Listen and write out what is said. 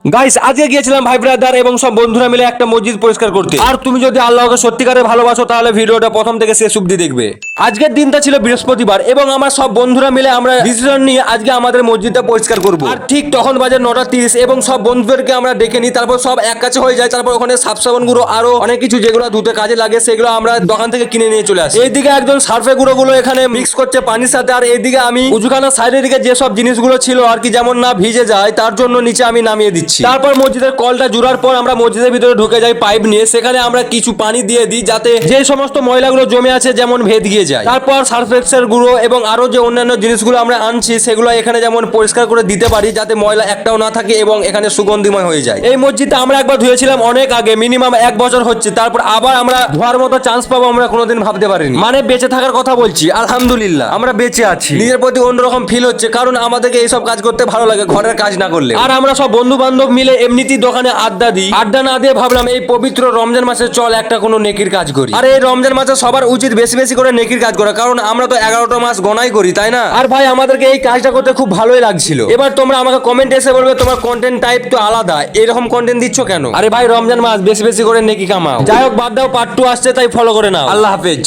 Guys আজকে গিয়েছিলাম ভাই ব্রাদার এবং সব বন্ধুরা মিলে একটা মসজিদ পরিষ্কার করতে। আর তুমি যদি আল্লাহকে সত্যিকারে ভালোবাসো তাহলে ভিডিওটা প্রথম থেকে শেষ অবধি দেখবে। আজকের দিনটা ছিল বৃহস্পতিবার এবং আমার সব বন্ধুরা মিলে আমরা ডিসিশন নিয়ে আজকে আমাদের মসজিদটা পরিষ্কার করব। আর ঠিক তখন বাজে 9:30 এবং সব বন্ধুদেরকে আমরা ডেকে নিই, তারপর সব এক কাছে হয়ে যায়। তারপর ওখানে সাফ সাবান গুঁড়ো আরো অনেক কিছু যেগুলো ধুতে কাজে লাগে সেগুলো আমরা দোকান থেকে কিনে নিয়ে চলে আসি। এইদিকে একজন সার্ফে গুঁড়ো এখানে মিক্স করছে পানির সাথে, আর এইদিকে আমি উজুখানার সাইডের দিকে যেসব জিনিসগুলো ছিল আর কি যেমন না ভিজে যায় তার জন্য নিচে আমি নামিয়ে দিচ্ছি। তারপর মসজিদের কলটা জুড়ার পর আমরা মসজিদের ভিতরে ঢুকে যাই পাইপ নিয়ে, সেখানে আমরা কিছু পানি দিয়ে দিই যাতে যে সমস্ত ময়লাগুলো জমে আছে যেমন ভেদ গিয়ে যায়। তারপর সার্ফ এক্সেল গুঁড়ো এবং আরো যে অন্যান্য জিনিসগুলো আমরা আনছি সেগুলো এখানে যেমন পরিষ্কার করে দিতে পারি যাতে ময়লা একটাও না থাকে এবং এখানে সুগন্ধিময় হয়ে যায়। এই মসজিদটা আমরা একবার ধুয়েছিলাম অনেক আগে, মিনিমাম 1 বছর হচ্ছে। তারপর আবার আমরা ধোয়ার মতো চান্স পাবো আমরা কোনোদিন ভাবতে পারিনি। মানে বেঁচে থাকার কথা বলছি, আলহামদুলিল্লাহ আমরা বেঁচে আছি। নিজের প্রতি অন্যরকম ফিল হচ্ছে, কারণ আমাদেরকে এইসব কাজ করতে ভালো লাগে ঘরের কাজ না করলে। আর আমরা সব বন্ধু বান্ধব মিলে এমনিতেই দোকানে আড্ডা দিই, আড্ডা না দিয়ে ভাবলাম এই পবিত্র রমজান মাসে চল একটা কোনো নেকির কাজ করি। আর এই রমজান মাসে সবার উচিত বেশি বেশি করে নেকির কাজ করা, কারণ আমরা তো 11টা মাস গণাই করি, তাই না? আর ভাই আমাদেরকে এই কাজটা করতে খুব ভালোই লাগছিল। এবার তোমরা আমাকে কমেন্ট এসে বলবে তোমার কন্টেন্ট টাইপ তো আলাদা, এরকম কন্টেন্ট দিচ্ছ কেন? আরে ভাই রমজান মাস বেশি বেশি করে নেকি কামাও। যাই হোক বাদ দাও, পার্ট 2 আসছে তাই ফলো করে নাও। আল্লাহ হাফেজ।